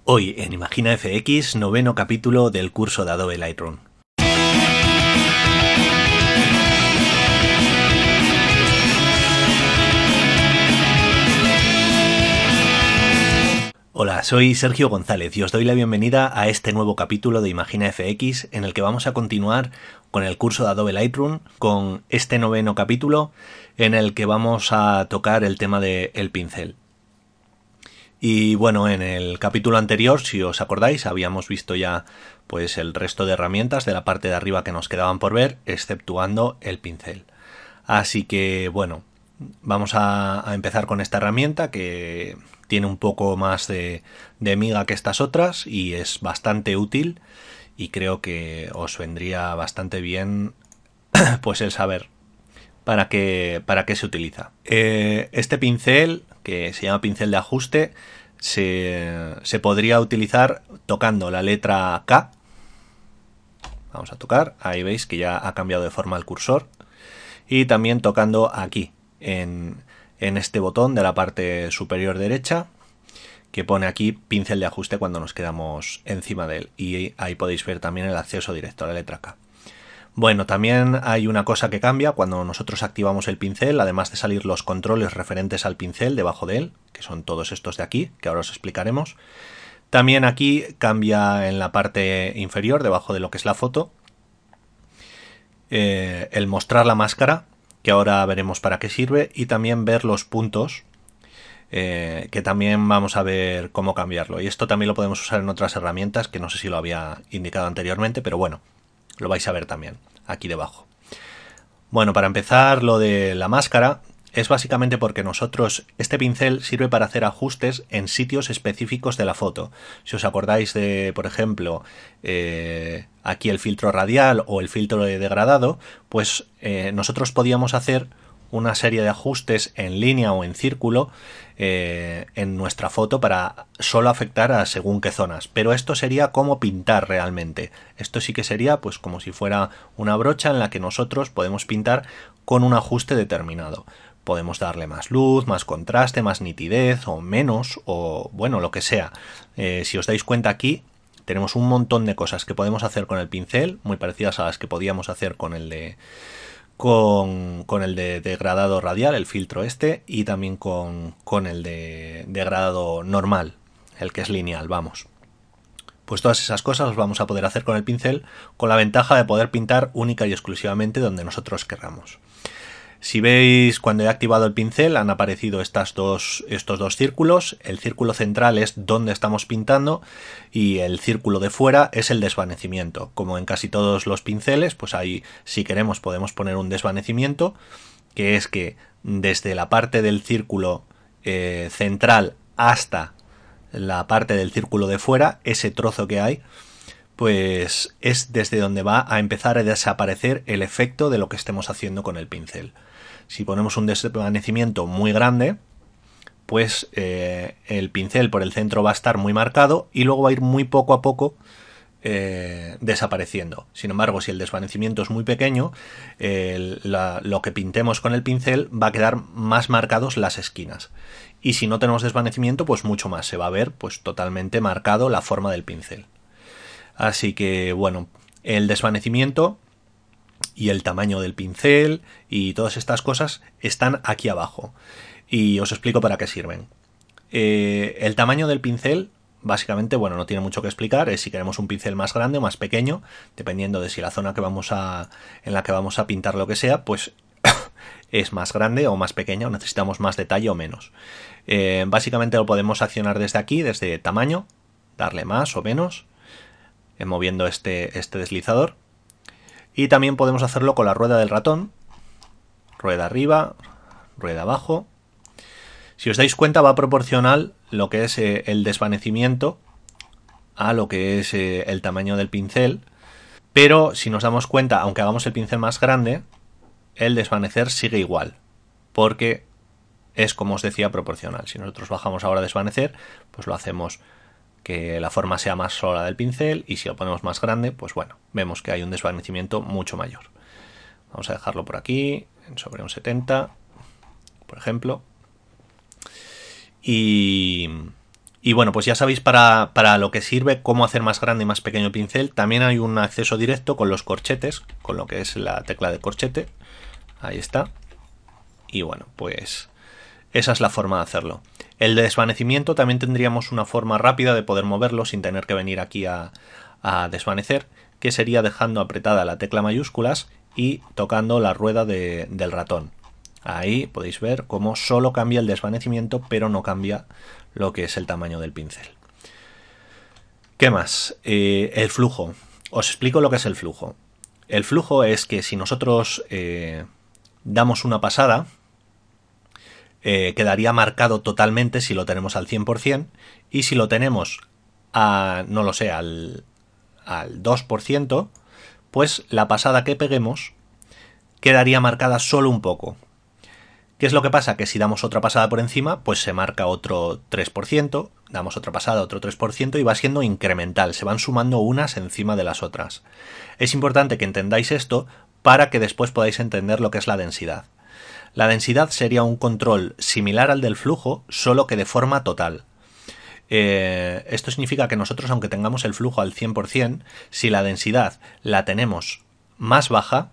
Hoy en Imagina FX, noveno capítulo del curso de Adobe Lightroom. Hola, soy Sergio González y os doy la bienvenida a este nuevo capítulo de Imagina FX en el que vamos a continuar con el curso de Adobe Lightroom, con este noveno capítulo en el que vamos a tocar el tema del pincel. Y bueno, en el capítulo anterior, si os acordáis, habíamos visto ya pues el resto de herramientas de la parte de arriba que nos quedaban por ver, exceptuando el pincel. Así que bueno, vamos a empezar con esta herramienta que tiene un poco más de miga que estas otras y es bastante útil y creo que os vendría bastante bien pues el saber para qué se utiliza. Este pincel, que se llama pincel de ajuste, se podría utilizar tocando la letra K. Vamos a tocar, ahí veis que ya ha cambiado de forma el cursor. Y también tocando aquí, en este botón de la parte superior derecha, que pone aquí pincel de ajuste cuando nos quedamos encima de él. Y ahí podéis ver también el acceso directo a la letra K. Bueno, también hay una cosa que cambia cuando nosotros activamos el pincel, además de salir los controles referentes al pincel debajo de él, que son todos estos de aquí, que ahora os explicaremos. También aquí cambia en la parte inferior, debajo de lo que es la foto, el mostrar la máscara, que ahora veremos para qué sirve, y también ver los puntos, que también vamos a ver cómo cambiarlo. Y esto también lo podemos usar en otras herramientas, que no sé si lo había indicado anteriormente, pero bueno, lo vais a ver también, aquí debajo. Bueno, para empezar, lo de la máscara es básicamente porque nosotros, este pincel sirve para hacer ajustes en sitios específicos de la foto. Si os acordáis de, por ejemplo, aquí el filtro radial o el filtro de degradado, pues nosotros podíamos hacer una serie de ajustes en línea o en círculo en nuestra foto para solo afectar a según qué zonas, pero esto sería como pintar realmente. Esto sí que sería pues como si fuera una brocha en la que nosotros podemos pintar con un ajuste determinado. Podemos darle más luz, más contraste, más nitidez o menos, o bueno, lo que sea. Si os dais cuenta aquí tenemos un montón de cosas que podemos hacer con el pincel, muy parecidas a las que podíamos hacer con el de degradado radial, el filtro este, y también con el de degradado normal, el que es lineal, vamos. Pues todas esas cosas las vamos a poder hacer con el pincel, con la ventaja de poder pintar única y exclusivamente donde nosotros querramos. Si veis, cuando he activado el pincel han aparecido estos dos círculos. El círculo central es donde estamos pintando y el círculo de fuera es el desvanecimiento. Como en casi todos los pinceles, pues ahí si queremos podemos poner un desvanecimiento, que es que desde la parte del círculo central hasta la parte del círculo de fuera, ese trozo que hay, pues es desde donde va a empezar a desaparecer el efecto de lo que estemos haciendo con el pincel. Si ponemos un desvanecimiento muy grande, pues el pincel por el centro va a estar muy marcado y luego va a ir muy poco a poco desapareciendo. Sin embargo, si el desvanecimiento es muy pequeño, lo que pintemos con el pincel va a quedar más marcados las esquinas. Y si no tenemos desvanecimiento, pues mucho más. Se va a ver pues totalmente marcado la forma del pincel. Así que bueno, el desvanecimiento y el tamaño del pincel y todas estas cosas están aquí abajo. Y os explico para qué sirven. El tamaño del pincel, básicamente, bueno, no tiene mucho que explicar. Es si queremos un pincel más grande o más pequeño, dependiendo de si la zona en la que vamos a pintar lo que sea, pues es más grande o más pequeña, o necesitamos más detalle o menos. Básicamente lo podemos accionar desde aquí, desde tamaño, darle más o menos, moviendo este deslizador. Y también podemos hacerlo con la rueda del ratón, rueda arriba, rueda abajo. Si os dais cuenta va proporcional lo que es el desvanecimiento a lo que es el tamaño del pincel, pero si nos damos cuenta, aunque hagamos el pincel más grande, el desvanecer sigue igual, porque es, como os decía, proporcional. Si nosotros bajamos ahora a desvanecer, pues lo hacemos que la forma sea más sola del pincel, y si lo ponemos más grande, pues bueno, vemos que hay un desvanecimiento mucho mayor. Vamos a dejarlo por aquí, sobre un 70, por ejemplo. Y Y bueno, pues ya sabéis para lo que sirve, cómo hacer más grande y más pequeño el pincel. También hay un acceso directo con los corchetes, con lo que es la tecla de corchete. Ahí está. Y bueno, pues esa es la forma de hacerlo. El desvanecimiento también tendríamos una forma rápida de poder moverlo sin tener que venir aquí a desvanecer, que sería dejando apretada la tecla mayúsculas y tocando la rueda del ratón. Ahí podéis ver cómo solo cambia el desvanecimiento, pero no cambia lo que es el tamaño del pincel. ¿Qué más? El flujo. Os explico lo que es el flujo. El flujo es que si nosotros damos una pasada, quedaría marcado totalmente si lo tenemos al 100%, y si lo tenemos no lo sé, al 2%, pues la pasada que peguemos quedaría marcada solo un poco. ¿Qué es lo que pasa? Que si damos otra pasada por encima, pues se marca otro 3%, damos otra pasada, otro 3%, y va siendo incremental, se van sumando unas encima de las otras. Es importante que entendáis esto para que después podáis entender lo que es la densidad. La densidad sería un control similar al del flujo, solo que de forma total. Esto significa que nosotros, aunque tengamos el flujo al 100%, si la densidad la tenemos más baja,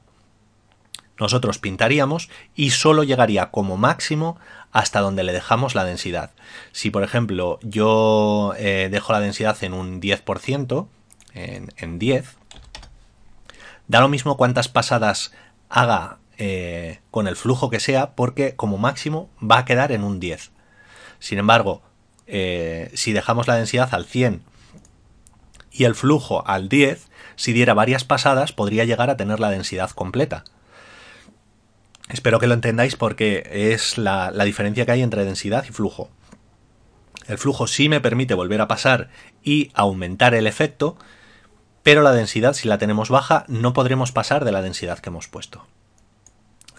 nosotros pintaríamos y solo llegaría como máximo hasta donde le dejamos la densidad. Si por ejemplo yo dejo la densidad en un 10%, en 10, da lo mismo cuántas pasadas haga con el flujo que sea, porque como máximo va a quedar en un 10. Sin embargo, si dejamos la densidad al 100 y el flujo al 10, si diera varias pasadas podría llegar a tener la densidad completa. Espero que lo entendáis porque es la diferencia que hay entre densidad y flujo. El flujo sí me permite volver a pasar y aumentar el efecto, pero la densidad, si la tenemos baja, no podremos pasar de la densidad que hemos puesto.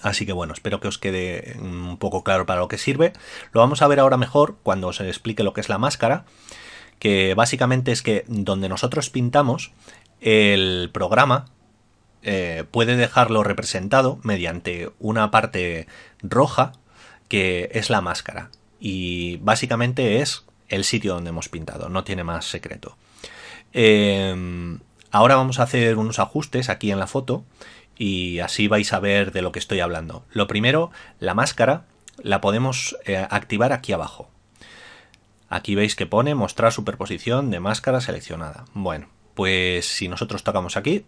Así que bueno, espero que os quede un poco claro para lo que sirve. Lo vamos a ver ahora mejor cuando os explique lo que es la máscara, que básicamente es que donde nosotros pintamos, el programa puede dejarlo representado mediante una parte roja que es la máscara, y básicamente es el sitio donde hemos pintado, no tiene más secreto. Ahora vamos a hacer unos ajustes aquí en la foto y así vais a ver de lo que estoy hablando. Lo primero, la máscara la podemos activar aquí abajo. Aquí veis que pone mostrar superposición de máscara seleccionada. Bueno, pues si nosotros tocamos aquí,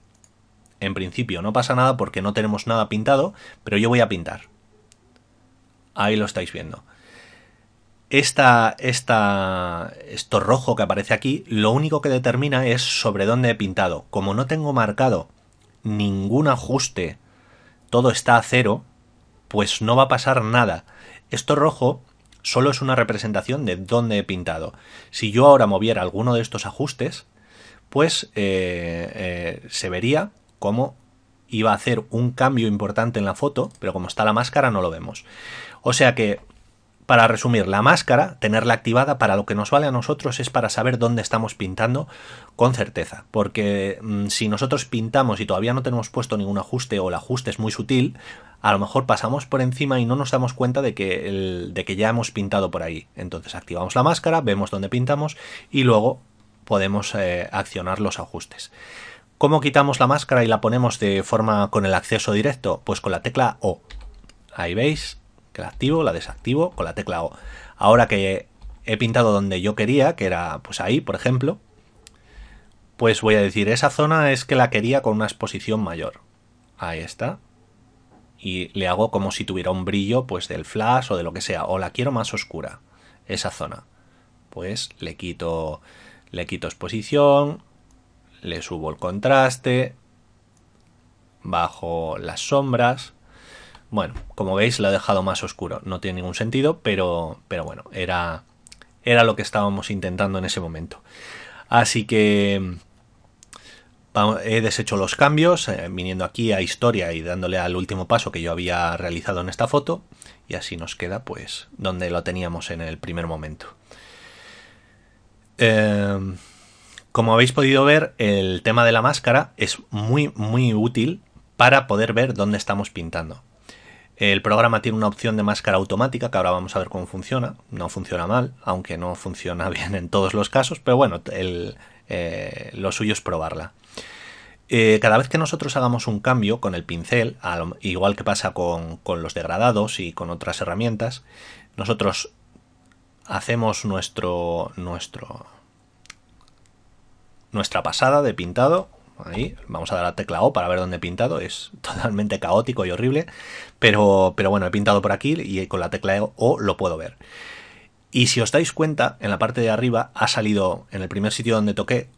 en principio no pasa nada porque no tenemos nada pintado, pero yo voy a pintar. Ahí lo estáis viendo. Esto rojo que aparece aquí, lo único que determina es sobre dónde he pintado. Como no tengo marcado ningún ajuste, todo está a 0, pues no va a pasar nada. Esto rojo solo es una representación de dónde he pintado. Si yo ahora moviera alguno de estos ajustes, pues se vería cómo iba a hacer un cambio importante en la foto, pero como está la máscara no lo vemos. O sea que, para resumir, la máscara, tenerla activada, para lo que nos vale a nosotros es para saber dónde estamos pintando con certeza, porque si nosotros pintamos y todavía no tenemos puesto ningún ajuste o el ajuste es muy sutil, a lo mejor pasamos por encima y no nos damos cuenta de que ya hemos pintado por ahí. Entonces activamos la máscara, vemos dónde pintamos y luego podemos accionar los ajustes. ¿Cómo quitamos la máscara y la ponemos de forma con el acceso directo? Pues con la tecla O. Ahí veis que la activo, la desactivo con la tecla O. Ahora que he pintado donde yo quería, que era pues ahí, por ejemplo, pues voy a decir, esa zona es que la quería con una exposición mayor. Ahí está. Y le hago como si tuviera un brillo pues del flash o de lo que sea. O la quiero más oscura, esa zona. Pues le quito exposición, le subo el contraste, bajo las sombras. Bueno, como veis lo he dejado más oscuro. No tiene ningún sentido, pero bueno, era lo que estábamos intentando en ese momento. Así que he deshecho los cambios, viniendo aquí a historia y dándole al último paso que yo había realizado en esta foto, y así nos queda pues donde lo teníamos en el primer momento. Como habéis podido ver, el tema de la máscara es muy útil para poder ver dónde estamos pintando. El programa tiene una opción de máscara automática, que ahora vamos a ver cómo funciona. No funciona mal, aunque no funciona bien en todos los casos, pero bueno, lo suyo es probarla. Cada vez que nosotros hagamos un cambio con el pincel, igual que pasa con los degradados y con otras herramientas, nosotros hacemos nuestra pasada de pintado. Ahí vamos a dar a la tecla O para ver dónde he pintado. Es totalmente caótico y horrible, pero bueno, he pintado por aquí y con la tecla O lo puedo ver. Y si os dais cuenta, en la parte de arriba ha salido, en el primer sitio donde toqué,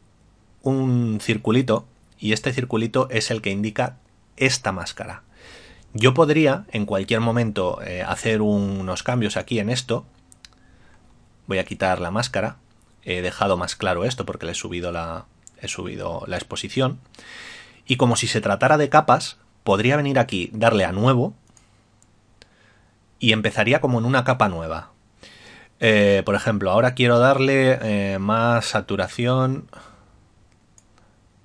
un circulito, y este circulito es el que indica esta máscara. Yo podría en cualquier momento hacer unos cambios aquí en esto. Voy a quitar la máscara. He dejado más claro esto porque le he subido la exposición. Y como si se tratara de capas, podría venir aquí, darle a nuevo y empezaría como en una capa nueva. Por ejemplo, ahora quiero darle más saturación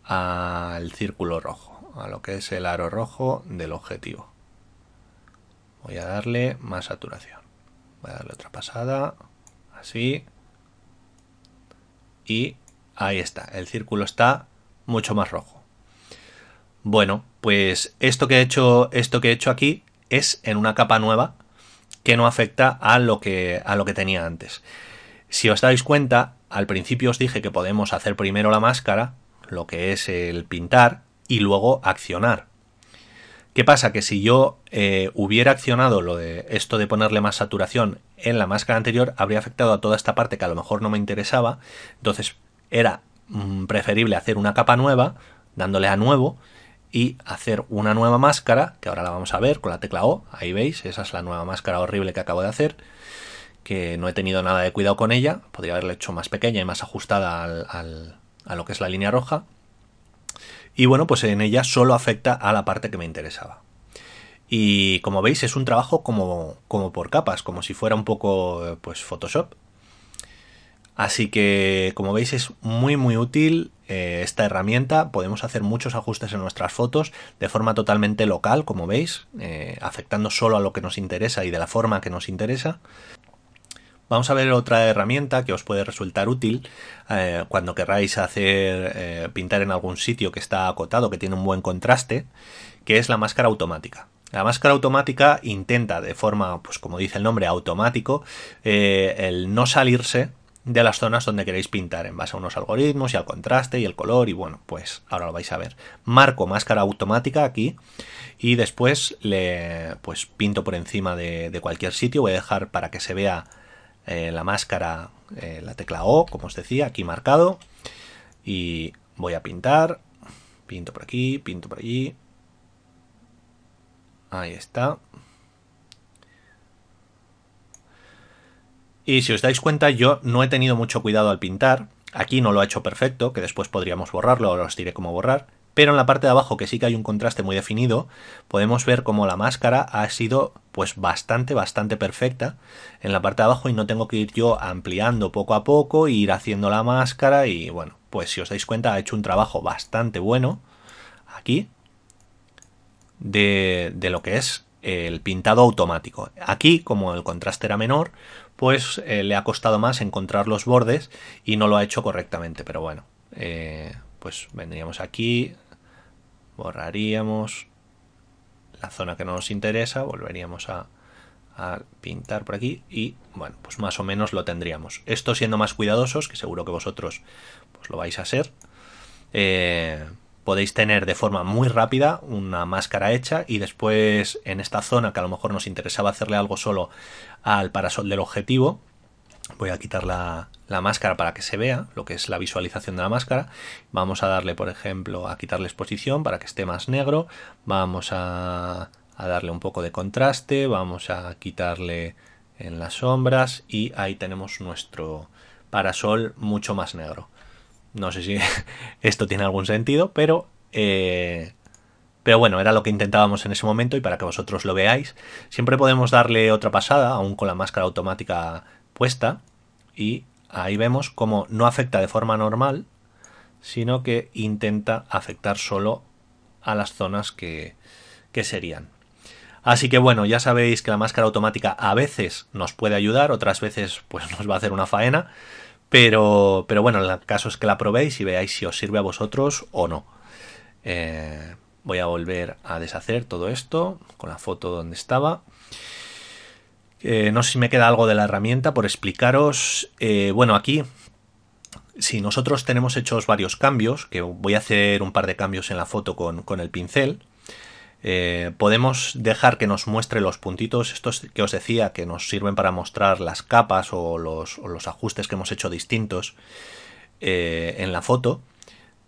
al círculo rojo, a lo que es el aro rojo del objetivo. Voy a darle más saturación. Voy a darle otra pasada, así. Y ahí está, el círculo está mucho más rojo. Bueno, pues esto que he hecho aquí es en una capa nueva que no afecta a lo que tenía antes. Si os dais cuenta, al principio os dije que podemos hacer primero la máscara, lo que es el pintar, y luego accionar. ¿Qué pasa? Que si yo hubiera accionado esto de ponerle más saturación en la máscara anterior, habría afectado a toda esta parte que a lo mejor no me interesaba. Entonces era preferible hacer una capa nueva, dándole a nuevo, y hacer una nueva máscara, que ahora la vamos a ver con la tecla O. Ahí veis, esa es la nueva máscara horrible que acabo de hacer, que no he tenido nada de cuidado con ella. Podría haberla hecho más pequeña y más ajustada a lo que es la línea roja. Y bueno, pues en ella solo afecta a la parte que me interesaba. Y como veis es un trabajo como por capas, como si fuera un poco pues Photoshop. Así que como veis es muy útil esta herramienta. Podemos hacer muchos ajustes en nuestras fotos de forma totalmente local, como veis, afectando solo a lo que nos interesa y de la forma que nos interesa. Vamos a ver otra herramienta que os puede resultar útil cuando querráis pintar en algún sitio que está acotado, que tiene un buen contraste, que es la máscara automática. La máscara automática intenta de forma, pues como dice el nombre, automático, el no salirse de las zonas donde queréis pintar en base a unos algoritmos y al contraste y el color, y bueno, pues ahora lo vais a ver. Marco máscara automática aquí y después pues pinto por encima de cualquier sitio. Voy a dejar para que se vea la máscara, la tecla O, como os decía, aquí marcado, y voy a pintar. Pinto por aquí, pinto por allí. Ahí está. Y si os dais cuenta, yo no he tenido mucho cuidado al pintar. Aquí no lo he hecho perfecto, que después podríamos borrarlo, ahora os diré cómo borrar. Pero en la parte de abajo, que sí que hay un contraste muy definido, podemos ver cómo la máscara ha sido pues bastante perfecta en la parte de abajo, y no tengo que ir yo ampliando poco a poco e ir haciendo la máscara. Y bueno, pues si os dais cuenta, ha hecho un trabajo bastante bueno aquí de lo que es el pintado automático. Aquí, como el contraste era menor, pues le ha costado más encontrar los bordes y no lo ha hecho correctamente, pero bueno, pues vendríamos aquí, borraríamos la zona que no nos interesa, volveríamos a pintar por aquí y bueno, pues más o menos lo tendríamos. Esto siendo más cuidadosos, que seguro que vosotros pues lo vais a ser, podéis tener de forma muy rápida una máscara hecha, y después en esta zona que a lo mejor nos interesaba hacerle algo solo al parasol del objetivo, voy a quitar la máscara para que se vea lo que es la visualización de la máscara. Vamos a darle, por ejemplo, a quitarle exposición para que esté más negro. Vamos a darle un poco de contraste, vamos a quitarle en las sombras y ahí tenemos nuestro parasol mucho más negro. No sé si esto tiene algún sentido, pero bueno, era lo que intentábamos en ese momento, y para que vosotros lo veáis, siempre podemos darle otra pasada, aún con la máscara automática puesta, y ahí vemos cómo no afecta de forma normal, sino que intenta afectar solo a las zonas que serían. Así que bueno, ya sabéis que la máscara automática a veces nos puede ayudar, otras veces pues nos va a hacer una faena, pero bueno, el caso es que la probéis y veáis si os sirve a vosotros o no. Voy a volver a deshacer todo esto con la foto donde estaba. No sé si me queda algo de la herramienta por explicaros. Bueno, aquí, si nosotros tenemos hechos varios cambios, que voy a hacer un par de cambios en la foto con el pincel, podemos dejar que nos muestre los puntitos estos que os decía que nos sirven para mostrar las capas o los ajustes que hemos hecho distintos en la foto.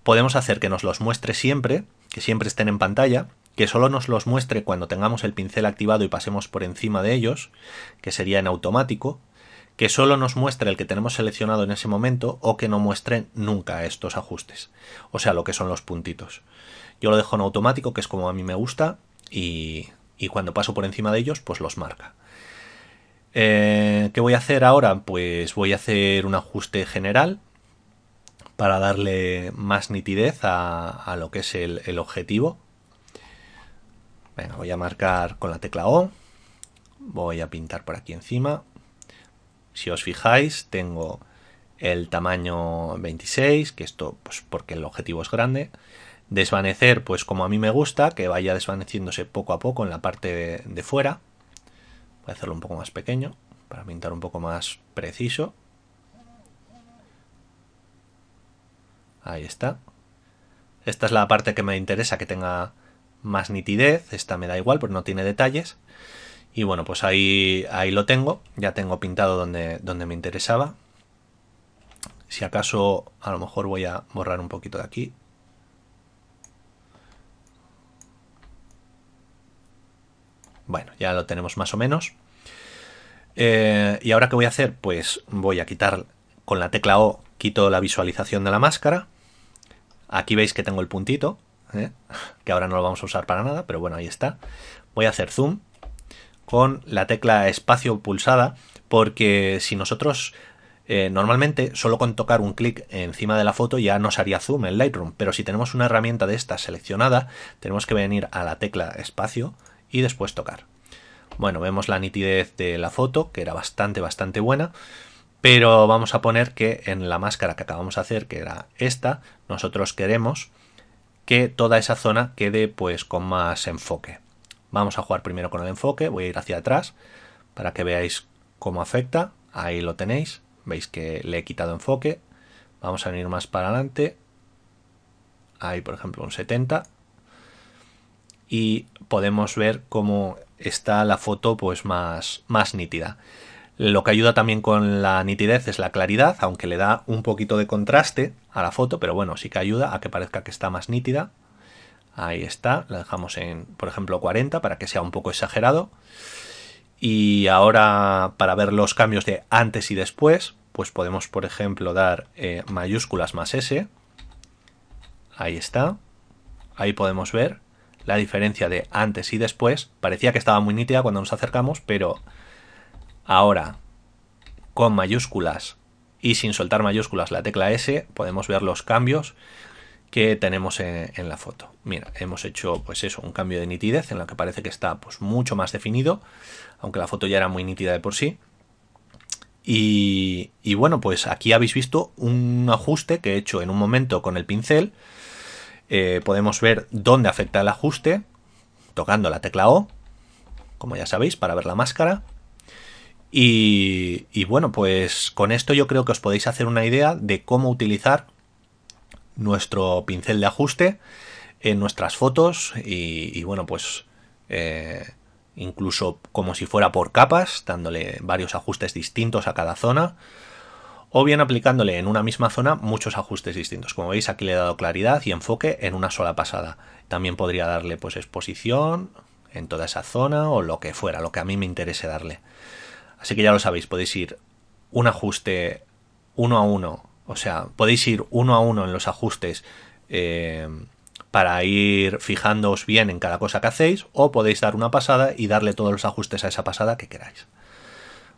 Podemos hacer que nos los muestre siempre, que siempre estén en pantalla, que solo nos los muestre cuando tengamos el pincel activado y pasemos por encima de ellos, que sería en automático, que solo nos muestre el que tenemos seleccionado en ese momento o que no muestre nunca estos ajustes, o sea, lo que son los puntitos. Yo lo dejo en automático, que es como a mí me gusta, y cuando paso por encima de ellos, pues los marca. ¿Qué voy a hacer ahora? Pues voy a hacer un ajuste general para darle más nitidez a lo que es el objetivo. Venga, voy a marcar con la tecla O, voy a pintar por aquí encima. Si os fijáis, tengo el tamaño 26, que esto pues porque el objetivo es grande. Desvanecer, pues como a mí me gusta, que vaya desvaneciéndose poco a poco en la parte de fuera. Voy a hacerlo un poco más pequeño para pintar un poco más preciso. Ahí está. Esta es la parte que me interesa que tenga más nitidez. Esta me da igual porque no tiene detalles. Y bueno, pues ahí lo tengo. Ya tengo pintado donde me interesaba. Si acaso, a lo mejor voy a borrar un poquito de aquí. Bueno, ya lo tenemos más o menos. ¿Y ahora qué voy a hacer? Pues voy a quitar con la tecla O, quito la visualización de la máscara. Aquí veis que tengo el puntito, que ahora no lo vamos a usar para nada, pero bueno, ahí está. Voy a hacer zoom con la tecla espacio pulsada, porque si nosotros normalmente solo con tocar un clic encima de la foto ya nos haría zoom en Lightroom, pero si tenemos una herramienta de esta seleccionada, tenemos que venir a la tecla espacio y después tocar. Bueno, vemos la nitidez de la foto, que era bastante buena. Pero vamos a poner que en la máscara que acabamos de hacer, que era esta, nosotros queremos que toda esa zona quede pues con más enfoque. Vamos a jugar primero con el enfoque, voy a ir hacia atrás para que veáis cómo afecta. Ahí lo tenéis, veis que le he quitado enfoque. Vamos a venir más para adelante. Ahí por ejemplo un 70. Y podemos ver cómo está la foto pues más nítida. Lo que ayuda también con la nitidez es la claridad, aunque le da un poquito de contraste a la foto, pero bueno, sí que ayuda a que parezca que está más nítida. Ahí está, la dejamos en, por ejemplo, 40 para que sea un poco exagerado. Y ahora, para ver los cambios de antes y después, pues podemos, por ejemplo, dar mayúsculas más S. Ahí está. Ahí podemos ver la diferencia de antes y después. Parecía que estaba muy nítida cuando nos acercamos, pero ahora con mayúsculas y sin soltar mayúsculas la tecla S podemos ver los cambios que tenemos en la foto. Mira, hemos hecho pues eso, un cambio de nitidez en la que parece que está pues mucho más definido, aunque la foto ya era muy nítida de por sí. Y bueno, pues aquí habéis visto un ajuste que he hecho en un momento con el pincel. Podemos ver dónde afecta el ajuste tocando la tecla O, como ya sabéis, para ver la máscara. Y bueno, pues con esto yo creo que os podéis hacer una idea de cómo utilizar nuestro pincel de ajuste en nuestras fotos y bueno, pues incluso como si fuera por capas, dándole varios ajustes distintos a cada zona, o bien aplicándole en una misma zona muchos ajustes distintos. Como veis, aquí le he dado claridad y enfoque en una sola pasada. También podría darle pues exposición en toda esa zona o lo que fuera, lo que a mí me interese darle. Así que ya lo sabéis, podéis ir un ajuste uno a uno, o sea, podéis ir uno a uno en los ajustes para ir fijándoos bien en cada cosa que hacéis, o podéis dar una pasada y darle todos los ajustes a esa pasada que queráis.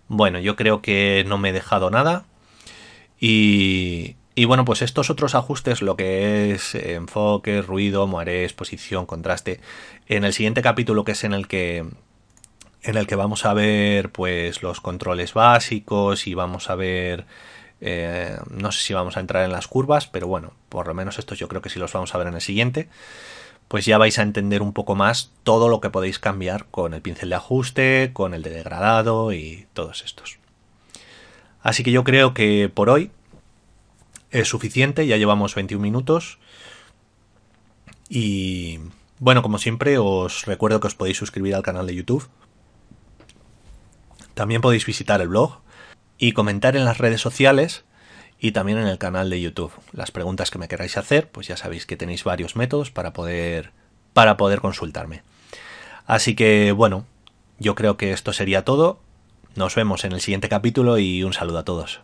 Bueno, yo creo que no me he dejado nada. Y bueno, pues estos otros ajustes, lo que es enfoque, ruido, moiré, exposición, contraste, en el siguiente capítulo, que es en el que en el que vamos a ver pues los controles básicos y vamos a ver, no sé si vamos a entrar en las curvas, pero bueno, por lo menos estos yo creo que sí los vamos a ver en el siguiente. Pues ya vais a entender un poco más todo lo que podéis cambiar con el pincel de ajuste, con el de degradado y todos estos. Así que yo creo que por hoy es suficiente, ya llevamos 21 minutos y bueno, como siempre os recuerdo que os podéis suscribir al canal de YouTube. También podéis visitar el blog y comentar en las redes sociales y también en el canal de YouTube. Las preguntas que me queráis hacer, pues ya sabéis que tenéis varios métodos para poder consultarme. Así que bueno, yo creo que esto sería todo. Nos vemos en el siguiente capítulo y un saludo a todos.